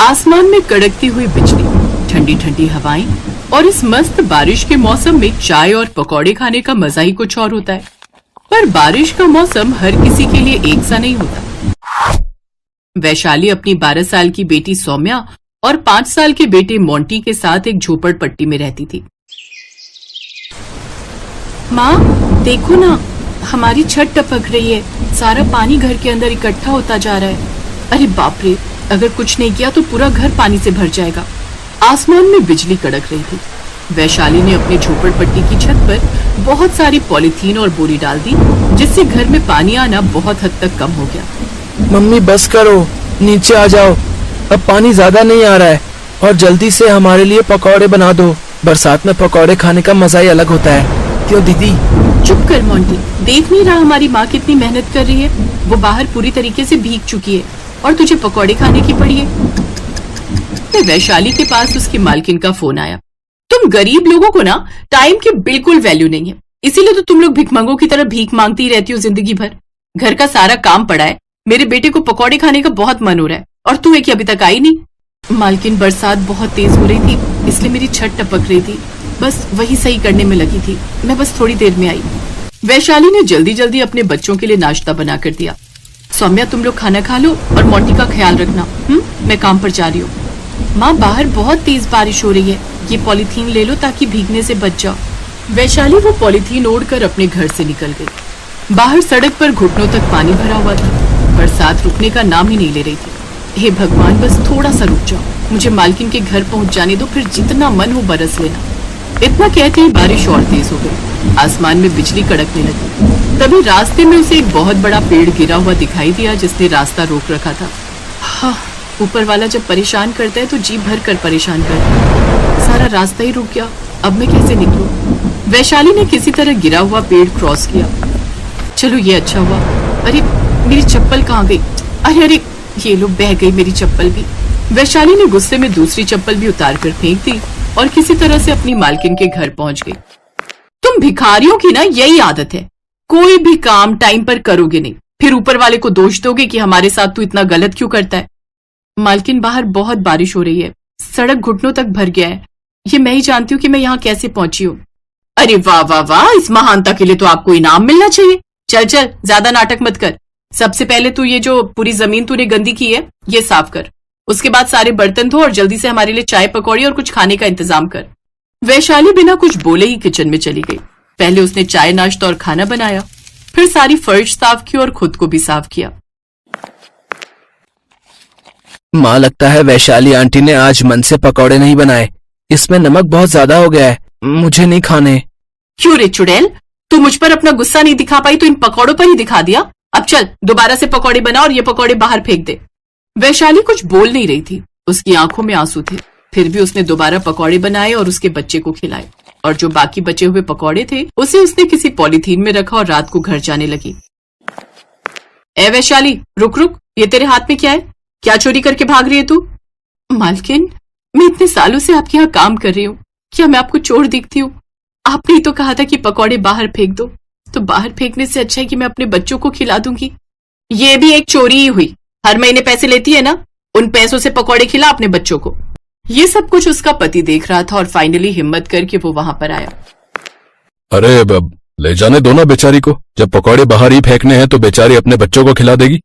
आसमान में कड़कती हुई बिजली, ठंडी ठंडी हवाएं और इस मस्त बारिश के मौसम में चाय और पकौड़े खाने का मजा ही कुछ और होता है। पर बारिश का मौसम हर किसी के लिए एक सा नहीं होता। वैशाली अपनी 12 साल की बेटी सौम्या और 5 साल के बेटे मोंटी के साथ एक झोपड़पट्टी में रहती थी। माँ देखो ना, हमारी छत टपक रही है, सारा पानी घर के अंदर इकट्ठा होता जा रहा है। अरे बाप रे, अगर कुछ नहीं किया तो पूरा घर पानी से भर जाएगा। आसमान में बिजली कड़क रही थी। वैशाली ने अपनी झोपड़पट्टी की छत पर बहुत सारी पॉलीथीन और बोरी डाल दी, जिससे घर में पानी आना बहुत हद तक कम हो गया। मम्मी बस करो, नीचे आ जाओ, अब पानी ज्यादा नहीं आ रहा है और जल्दी से हमारे लिए पकौड़े बना दो। बरसात में पकौड़े खाने का मजा ही अलग होता है। क्यों दीदी? चुप कर मोंटी, देख नहीं रहा हमारी माँ कितनी मेहनत कर रही है। वो बाहर पूरी तरीके से भीग चुकी है और तुझे पकौड़े खाने की पड़ी है। वैशाली के पास उसकी मालकिन का फोन आया। तुम गरीब लोगों को ना टाइम की बिल्कुल वैल्यू नहीं है, इसीलिए तो तुम लोग भिखमंगों की तरह भीख मांगती रहती हो जिंदगी भर। घर का सारा काम पड़ा है, मेरे बेटे को पकौड़े खाने का बहुत मन हो रहा है और तू है कि अभी तक आई नहीं। मालकिन, बरसात बहुत तेज हो रही थी, इसलिए मेरी छत टपक रही थी, बस वही सही करने में लगी थी, मैं बस थोड़ी देर में आई। वैशाली ने जल्दी जल्दी अपने बच्चों के लिए नाश्ता बना कर दिया। सौम्या, तुम लोग खाना खा लो और मोंटी का ख्याल रखना। मैं काम पर जा रही हूँ। माँ, बाहर बहुत तेज बारिश हो रही है, ये पॉलीथीन ले लो ताकि भीगने से बच जाओ। वैशाली वो पॉलीथीन ओढ़कर अपने घर से निकल गई। बाहर सड़क पर घुटनों तक पानी भरा हुआ था। बरसात रुकने का नाम ही नहीं ले रही थी। हे भगवान, बस थोड़ा सा रुक जाओ, मुझे मालकिन के घर पहुंच जाने दो, फिर जितना मन हो बरस लेना। इतना कहते ही बारिश और तेज हो गई। आसमान में बिजली कड़कने लगी। तभी रास्ते में उसे एक बहुत बड़ा पेड़ गिरा हुआ दिखाई दिया, जिसने रास्ता रोक रखा था। हाँ, ऊपर वाला जब परेशान करता है तो जी भर कर परेशान करता है। सारा रास्ता ही रुक गया, अब मैं कैसे निकलूं? वैशाली ने किसी तरह गिरा हुआ पेड़ क्रॉस किया। चलो ये अच्छा हुआ। अरे मेरी चप्पल कहाँ गई? अरे अरे, ये लो, बह गई मेरी चप्पल भी। वैशाली ने गुस्से में दूसरी चप्पल भी उतार कर फेंक दी और किसी तरह से अपनी मालकिन के घर पहुंच गई। तुम भिखारियों की ना यही आदत है, कोई भी काम टाइम पर करोगे नहीं, फिर ऊपर वाले को दोष दोगे कि हमारे साथ तू इतना गलत क्यों करता है। मालकिन, बाहर बहुत बारिश हो रही है, सड़क घुटनों तक भर गया है, ये मैं ही जानती हूँ कि मैं यहाँ कैसे पहुंची हूँ। अरे वाह वाह वाह, इस महानता के लिए तो आपको इनाम मिलना चाहिए। चल चल, ज्यादा नाटक मत कर। सबसे पहले तू ये जो पूरी जमीन तूने गंदी की है ये साफ कर, उसके बाद सारे बर्तन धो और जल्दी से हमारे लिए चाय पकौड़ी और कुछ खाने का इंतजाम कर। वैशाली बिना कुछ बोले ही किचन में चली गई। पहले उसने चाय, नाश्ता और खाना बनाया, फिर सारी फर्श साफ की और खुद को भी साफ किया। माँ, लगता है वैशाली आंटी ने आज मन से पकौड़े नहीं बनाए, इसमें नमक बहुत ज्यादा हो गया है, मुझे नहीं खाने। क्यों रे चुड़ैल, तू मुझ पर अपना गुस्सा नहीं दिखा पाई तो इन पकौड़ों पर ही दिखा दिया। अब चल, दोबारा से पकौड़े बना और ये पकौड़े बाहर फेंक दे। वैशाली कुछ बोल नहीं रही थी, उसकी आंखों में आंसू थे, फिर भी उसने दोबारा पकौड़े बनाए और उसके बच्चे को खिलाए, और जो बाकी बचे हुए पकौड़े थे उसे उसने किसी पॉलीथीन में रखा और रात को घर जाने लगी। ए वैशाली, रुक रुक, ये तेरे हाथ में क्या है? क्या चोरी करके भाग रही है तू? मालकिन, मैं इतने सालों से आपके यहाँ काम कर रही हूँ, क्या मैं आपको चोर दिखती हूँ? आपने ही तो कहा था कि पकौड़े बाहर फेंक दो, तो बाहर फेंकने से अच्छा है कि मैं अपने बच्चों को खिला दूंगी। ये भी एक चोरी ही हुई, हर महीने पैसे लेती है ना, उन पैसों से पकौड़े खिला अपने बच्चों को। ये सब कुछ उसका पति देख रहा था और फाइनली हिम्मत करके वो वहां पर आया। अरे अब ले जाने दो ना बेचारी को, जब पकौड़े बाहर ही फेंकने हैं तो बेचारी अपने बच्चों को खिला देगी।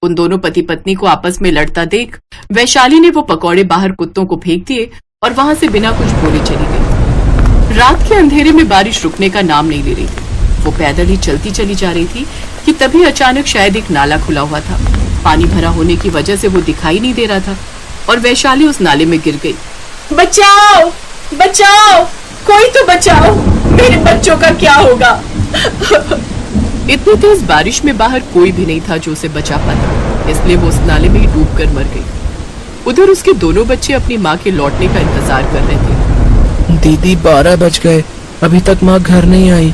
उन दोनों पति पत्नी को आपस में लड़ता देख वैशाली ने वो पकौड़े बाहर कुत्तों को फेंक दिए और वहां से बिना कुछ बोले चली गई। रात के अंधेरे में बारिश रुकने का नाम नहीं ले रही थी। वो पैदल ही चलती चली जा रही थी कि तभी अचानक शायद एक नाला खुला हुआ था। पानी भरा होने की वजह से वो दिखाई नहीं दे रहा था और वैशाली उस नाले में गिर गई। बचाओ बचाओ, कोई तो बचाओ, मेरे बच्चों का क्या होगा? इतनी तेज बारिश में बाहर कोई भी नहीं था जो उसे बचा पाता, इसलिए वो उस नाले में ही डूब कर मर गई। उधर उसके दोनों बच्चे अपनी माँ के लौटने का इंतजार कर रहे थे। दीदी, 12 बज गए, अभी तक माँ घर नहीं आई।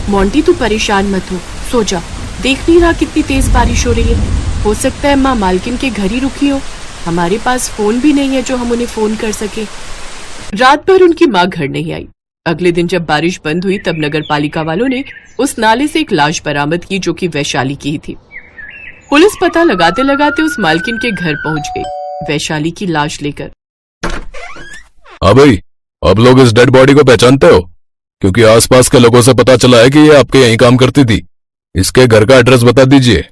मोंटी, तू परेशान मत हो, सो जा, देख नहीं रहा कितनी तेज बारिश हो रही है। हो सकता है माँ मालकिन के घर ही रुकी हो, हमारे पास फोन भी नहीं है जो हम उन्हें फोन कर सके। रात भर उनकी माँ घर नहीं आई। अगले दिन जब बारिश बंद हुई तब नगर पालिका वालों ने उस नाले से एक लाश बरामद की जो कि वैशाली की ही थी। पुलिस पता लगाते लगाते उस मालकिन के घर पहुंच गई। वैशाली की लाश लेकर। हाँ भाई, अब लोग इस डेड बॉडी को पहचानते हो? क्योंकि आसपास के लोगों से पता चला है कि ये आपके यहीं काम करती थी। इसके घर का एड्रेस बता दीजिए,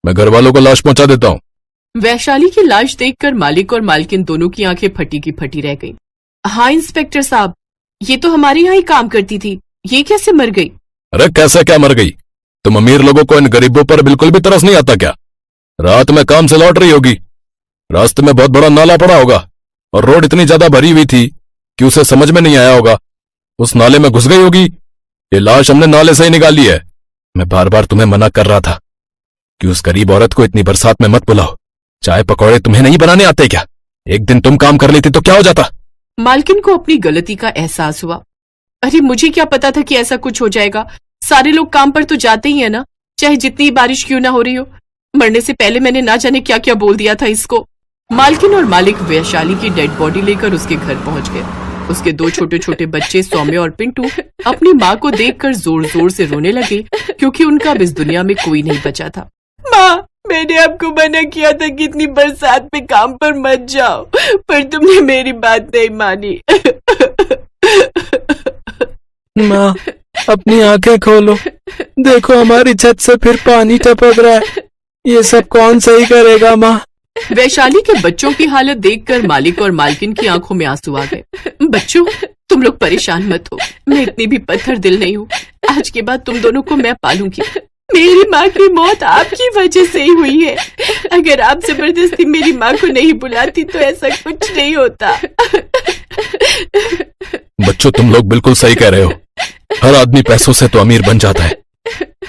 मैं घर वालों को लाश पहुंचा देता हूँ। वैशाली की लाश देखकर मालिक और मालकिन दोनों की आंखें फटी की फटी रह गईं। हाँ इंस्पेक्टर साहब, ये तो हमारे यहाँ ही काम करती थी, ये कैसे मर गई? अरे कैसे क्या मर गई? तुम अमीर लोगों को इन गरीबों पर बिल्कुल भी तरस नहीं आता क्या? रात में काम से लौट रही होगी, रास्ते में बहुत बड़ा नाला पड़ा होगा और रोड इतनी ज्यादा भरी हुई थी कि उसे समझ में नहीं आया होगा, उस नाले में घुस गई होगी। ये लाश हमने नाले से ही निकाली है। मैं बार बार तुम्हें मना कर रहा था कि उस गरीब औरत को इतनी बरसात में मत बुलाओ। चाय पकौड़े तुम्हें नहीं बनाने आते क्या? एक दिन तुम काम कर लेती तो क्या हो जाता? मालकिन को अपनी गलती का एहसास हुआ। अरे मुझे क्या पता था कि ऐसा कुछ हो जाएगा। सारे लोग काम पर तो जाते ही है ना, चाहे जितनी बारिश क्यों ना हो रही हो। मरने से पहले मैंने ना जाने क्या क्या बोल दिया था इसको। मालकिन और मालिक वैशाली की डेड बॉडी लेकर उसके घर पहुंच गए। उसके दो छोटे छोटे बच्चे सौम्य और पिंटू अपनी माँ को देखकर जोर जोर से रोने लगे, क्योंकि उनका अब इस दुनिया में कोई नहीं बचा था। माँ, मैंने आपको मना किया था कि इतनी बरसात में काम पर मत जाओ, पर तुमने मेरी बात नहीं मानी। माँ, अपनी आंखें खोलो, देखो हमारी छत से फिर पानी टपक रहा है। ये सब कौन सही करेगा माँ? वैशाली के बच्चों की हालत देखकर मालिक और मालकिन की आंखों में आंसू आ गए। बच्चों, तुम लोग परेशान मत हो, मैं इतनी भी पत्थर दिल नहीं हूँ। आज के बाद तुम दोनों को मैं पालूंगी। मेरी माँ की मौत आपकी वजह से ही हुई है। अगर आप जबरदस्ती मेरी माँ को नहीं बुलाती तो ऐसा कुछ नहीं होता। बच्चों, तुम लोग बिल्कुल सही कह रहे हो। हर आदमी पैसों से तो अमीर बन जाता है,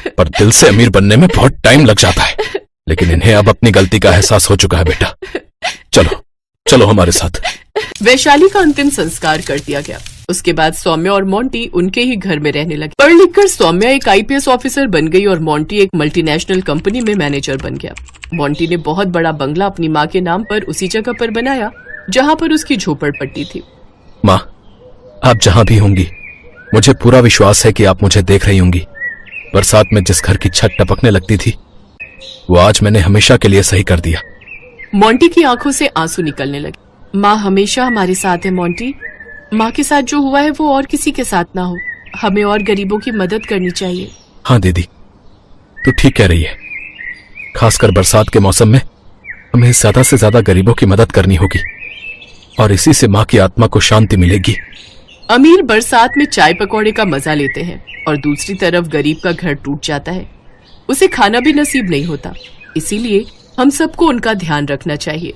पर दिल से अमीर बनने में बहुत टाइम लग जाता है। लेकिन इन्हें अब अपनी गलती का एहसास हो चुका है। बेटा चलो चलो हमारे साथ। वैशाली का अंतिम संस्कार कर दिया गया। उसके बाद सौम्या और मोंटी उनके ही घर में रहने लगे। पढ़ लिखकर सौम्या एक IPS ऑफिसर बन गई और मोंटी एक मल्टीनेशनल कंपनी में मैनेजर बन गया। मोंटी ने बहुत बड़ा बंगला अपनी माँ के नाम पर उसी जगह पर बनाया जहाँ पर उसकी झोपड़पट्टी थी। माँ, आप जहाँ भी होंगी, मुझे पूरा विश्वास है कि आप मुझे देख रही होंगी। बरसात में जिस घर की छत टपकने लगती थी, वो आज मैंने हमेशा के लिए सही कर दिया। मोंटी की आंखों से आंसू निकलने लगे। माँ हमेशा हमारे साथ है मोंटी। माँ के साथ जो हुआ है वो और किसी के साथ ना हो। हमें और गरीबों की मदद करनी चाहिए। हाँ दीदी, तू ठीक कह रही है। खासकर बरसात के मौसम में हमें ज्यादा से ज्यादा गरीबों की मदद करनी होगी और इसी से माँ की आत्मा को शांति मिलेगी। अमीर बरसात में चाय पकौड़े का मजा लेते हैं और दूसरी तरफ गरीब का घर टूट जाता है, उसे खाना भी नसीब नहीं होता। इसीलिए हम सबको उनका ध्यान रखना चाहिए।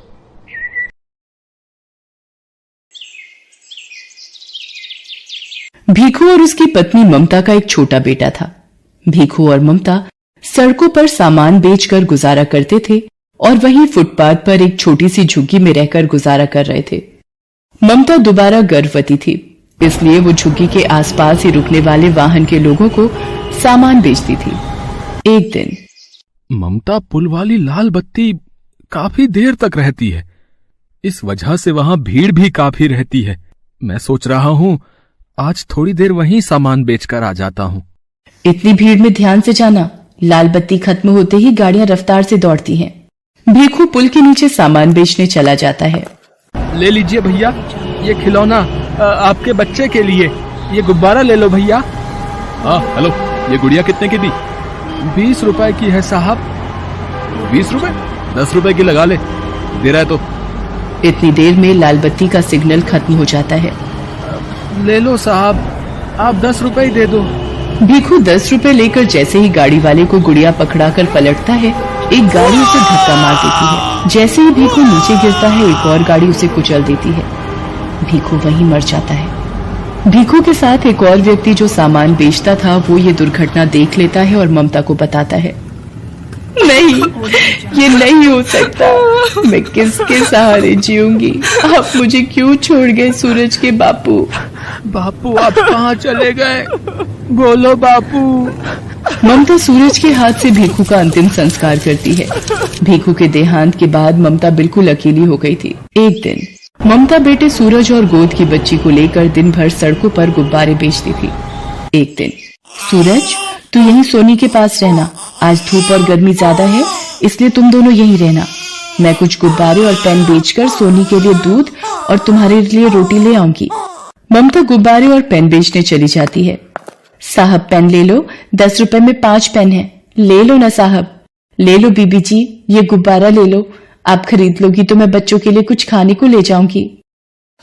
भीखू और उसकी पत्नी ममता का एक छोटा बेटा था। भीखू और ममता सड़कों पर सामान बेचकर गुजारा करते थे और वहीं फुटपाथ पर एक छोटी सी झुग्गी में रहकर गुजारा कर रहे थे। ममता दोबारा गर्भवती थी, इसलिए वो झुग्गी के आसपास ही रुकने वाले वाहन के लोगों को सामान बेचती थी। एक दिन ममता पुल वाली लाल बत्ती काफी देर तक रहती है, इस वजह से वहां भीड़ भी काफी रहती है। मैं सोच रहा हूँ आज थोड़ी देर वहीं सामान बेचकर आ जाता हूँ। इतनी भीड़ में ध्यान से जाना, लाल बत्ती खत्म होते ही गाड़ियां रफ्तार से दौड़ती हैं। भीखू पुल के नीचे सामान बेचने चला जाता है। ले लीजिए भैया, ये खिलौना आपके बच्चे के लिए। ये गुब्बारा ले लो भैया। हाँ हेलो, ये गुड़िया कितने की थी? 20 रुपए की है साहब। 20 रुपए? 10 रुपए की लगा ले, दे रहा है तो। इतनी देर में लाल बत्ती का सिग्नल खत्म हो जाता है। ले लो साहब, आप 10 रुपए ही दे दो। भीखू 10 रुपए लेकर जैसे ही गाड़ी वाले को गुड़िया पकड़ाकर पलटता है, एक गाड़ी उसे धक्का मार देती है। जैसे ही भीखू नीचे गिरता है, एक और गाड़ी उसे कुचल देती है। भीखू वहीं मर जाता है। भीखू के साथ एक और व्यक्ति जो सामान बेचता था, वो ये दुर्घटना देख लेता है और ममता को बताता है। नहीं, ये नहीं हो सकता। मैं किसके सहारे जीऊंगी? आप मुझे क्यों छोड़ गए सूरज के बापू? बापू आप कहाँ चले गए? बोलो बापू। ममता सूरज के हाथ से भीखू का अंतिम संस्कार करती है। भीखू के देहांत के बाद ममता बिल्कुल अकेली हो गई थी। एक दिन ममता बेटे सूरज और गोद की बच्ची को लेकर दिन भर सड़कों पर गुब्बारे बेचती थी। एक दिन, सूरज तू यहीं सोनी के पास रहना, आज धूप और गर्मी ज्यादा है इसलिए तुम दोनों यहीं रहना। मैं कुछ गुब्बारे और पेन बेचकर सोनी के लिए दूध और तुम्हारे लिए रोटी ले आऊंगी। ममता गुब्बारे और पेन बेचने चली जाती है। साहब पेन ले लो, 10 रुपए में 5 पेन है, ले लो ना साहब। ले लो बीबी जी, ये गुब्बारा ले लो, आप खरीद लोगी तो मैं बच्चों के लिए कुछ खाने को ले जाऊंगी।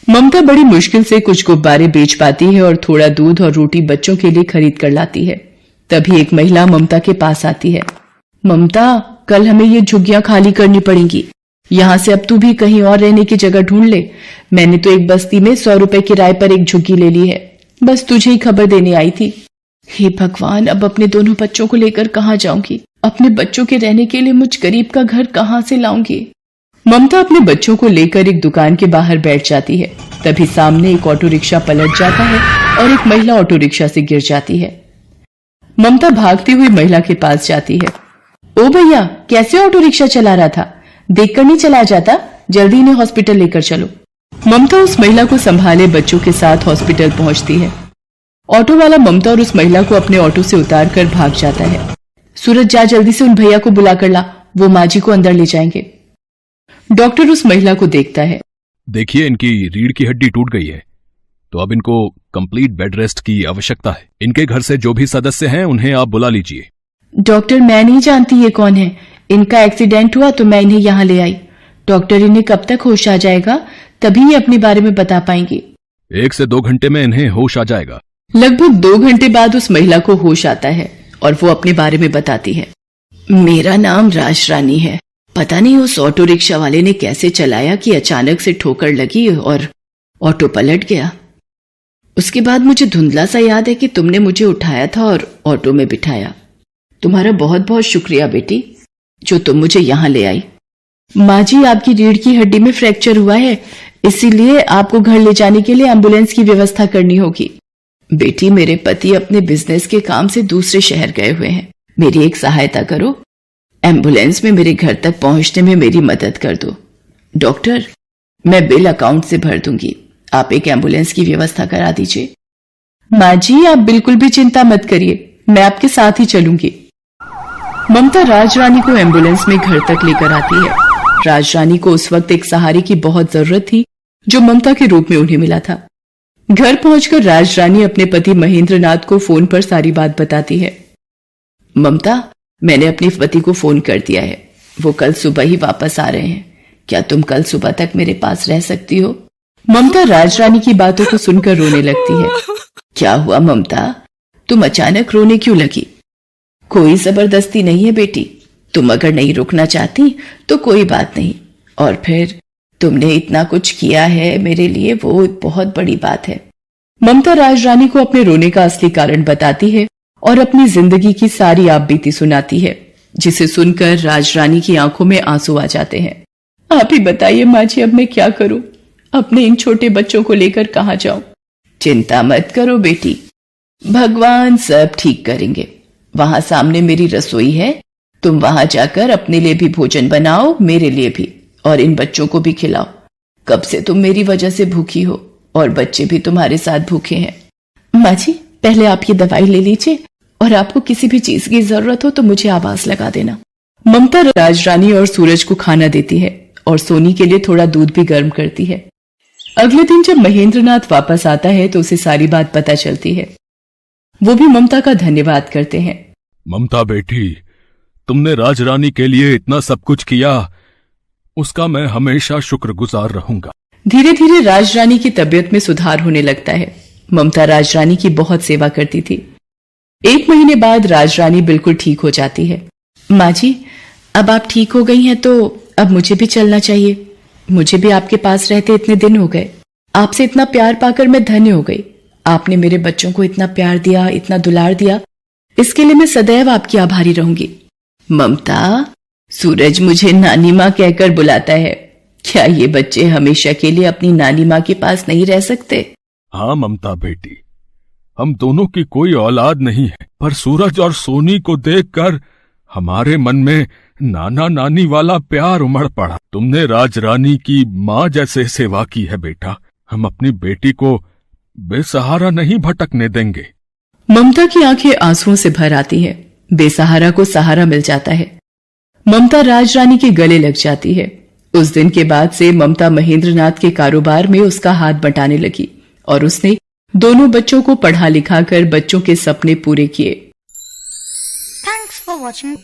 ममता बड़ी मुश्किल से कुछ गुब्बारे बेच पाती है और थोड़ा दूध और रोटी बच्चों के लिए खरीद कर लाती है। तभी एक महिला ममता के पास आती है। ममता, कल हमें ये झुग्गियां खाली करनी पड़ेंगी, यहाँ से अब तू भी कहीं और रहने की जगह ढूंढ ले। मैंने तो एक बस्ती में 100 रुपए किराए पर एक झुग्गी ले ली है, बस तुझे ही खबर देने आई थी। हे भगवान, अब अपने दोनों बच्चों को लेकर कहाँ जाऊंगी? अपने बच्चों के रहने के लिए मुझ गरीब का घर कहाँ से लाऊंगी? ममता अपने बच्चों को लेकर एक दुकान के बाहर बैठ जाती है। तभी सामने एक ऑटो रिक्शा पलट जाता है और एक महिला ऑटो रिक्शा से गिर जाती है। ममता भागती हुई महिला के पास जाती है। ओ भैया, कैसे ऑटो रिक्शा चला रहा था? देखकर नहीं चलाया जाता? जल्दी इन्हें हॉस्पिटल लेकर चलो। ममता उस महिला को संभाले बच्चों के साथ हॉस्पिटल पहुंचती है। ऑटो वाला ममता और उस महिला को अपने ऑटो से उतार कर भाग जाता है। सूरज, जा जल्दी से उन भैया को बुला कर ला, वो माँ जी को अंदर ले जाएंगे। डॉक्टर उस महिला को देखता है। देखिए, इनकी रीढ़ की हड्डी टूट गई है, तो अब इनको कंप्लीट बेड रेस्ट की आवश्यकता है। इनके घर से जो भी सदस्य हैं उन्हें आप बुला लीजिए। डॉक्टर, मैं नहीं जानती ये कौन है। इनका एक्सीडेंट हुआ तो मैं इन्हें यहाँ ले आई। डॉक्टर, इन्हें कब तक होश आ जाएगा? तभी ये अपने बारे में बता पाएंगे। 1 से 2 घंटे में इन्हें होश आ जाएगा। लगभग 2 घंटे बाद उस महिला को होश आता है और वो अपने बारे में बताती है। मेरा नाम राजरानी है। पता नहीं उस ऑटो रिक्शा वाले ने कैसे चलाया कि अचानक से ठोकर लगी और ऑटो पलट गया। उसके बाद मुझे धुंधला सा याद है कि तुमने मुझे उठाया था और ऑटो में बिठाया। तुम्हारा बहुत बहुत शुक्रिया बेटी, जो तुम मुझे यहाँ ले आई। माँ जी, आपकी रीढ़ की हड्डी में फ्रैक्चर हुआ है, इसीलिए आपको घर ले जाने के लिए एम्बुलेंस की व्यवस्था करनी होगी। बेटी, मेरे पति अपने बिजनेस के काम से दूसरे शहर गए हुए हैं, मेरी एक सहायता करो। एम्बुलेंस में मेरे घर तक पहुंचने में मेरी मदद कर दो। डॉक्टर, मैं बिल अकाउंट से भर दूंगी, आप एक एम्बुलेंस की व्यवस्था करा दीजिए। माँ जी, आप बिल्कुल भी चिंता मत करिए, मैं आपके साथ ही चलूंगी। ममता राजरानी को एम्बुलेंस में घर तक लेकर आती है। राजरानी को उस वक्त एक सहारे की बहुत जरूरत थी, जो ममता के रूप में उन्हें मिला था। घर पहुंचकर राजरानी अपने पति महेंद्रनाथ को फोन पर सारी बात बताती है। ममता, मैंने अपने पति को फोन कर दिया है, वो कल सुबह ही वापस आ रहे हैं। क्या तुम कल सुबह तक मेरे पास रह सकती हो? ममता राजरानी की बातों को सुनकर रोने लगती है। क्या हुआ ममता, तुम अचानक रोने क्यों लगी? कोई जबरदस्ती नहीं है बेटी, तुम अगर नहीं रुकना चाहती तो कोई बात नहीं। और फिर तुमने इतना कुछ किया है मेरे लिए, वो एक बहुत बड़ी बात है। ममता राजरानी को अपने रोने का असली कारण बताती है और अपनी जिंदगी की सारी आपबीती सुनाती है, जिसे सुनकर राजरानी की आंखों में आंसू आ जाते हैं। आप ही बताइए माँ जी, अब मैं क्या करूं? अपने इन छोटे बच्चों को लेकर कहाँ जाऊं? चिंता मत करो बेटी, भगवान सब ठीक करेंगे। वहां सामने मेरी रसोई है, तुम वहां जाकर अपने लिए भी भोजन बनाओ, मेरे लिए भी, और इन बच्चों को भी खिलाओ। कब से तुम मेरी वजह से भूखी हो और बच्चे भी तुम्हारे साथ भूखे हैं। माँ जी, पहले आप ये दवाई ले लीजिए और आपको किसी भी चीज की जरूरत हो तो मुझे आवाज लगा देना। ममता राजरानी और सूरज को खाना देती है और सोनी के लिए थोड़ा दूध भी गर्म करती है। अगले दिन जब महेंद्रनाथ वापस आता है तो उसे सारी बात पता चलती है। वो भी ममता का धन्यवाद करते हैं। ममता बेटी, तुमने राजरानी के लिए इतना सब कुछ किया, उसका मैं हमेशा शुक्रगुजार रहूंगा। धीरे धीरे राजरानी की तबीयत में सुधार होने लगता है। ममता राजरानी की बहुत सेवा करती थी। 1 महीने बाद राजरानी बिल्कुल ठीक हो जाती है। माँ जी, अब आप ठीक हो गई हैं तो अब मुझे भी चलना चाहिए। मुझे भी आपके पास रहते इतने दिन हो गए। आपसे इतना प्यार पाकर मैं धन्य हो गई। आपने मेरे बच्चों को इतना प्यार दिया, इतना दुलार दिया, इसके लिए मैं सदैव आपकी आभारी रहूंगी। ममता, सूरज मुझे नानी माँ कहकर बुलाता है। क्या ये बच्चे हमेशा के लिए अपनी नानी माँ के पास नहीं रह सकते? हाँ ममता बेटी, हम दोनों की कोई औलाद नहीं है, पर सूरज और सोनी को देखकर हमारे मन में नाना नानी वाला प्यार उमड़ पड़ा। तुमने राजरानी की माँ जैसे सेवा की है बेटा। हम अपनी बेटी को बेसहारा नहीं भटकने देंगे। ममता की आंखें आंसुओं से भर आती हैं। बेसहारा को सहारा मिल जाता है। ममता राजरानी के गले लग जाती है उस दिन के बाद से ममता महेंद्रनाथ के कारोबार में उसका हाथ बंटाने लगी और उसने दोनों बच्चों को पढ़ा लिखा कर बच्चों के सपने पूरे किए। Thanks for watching.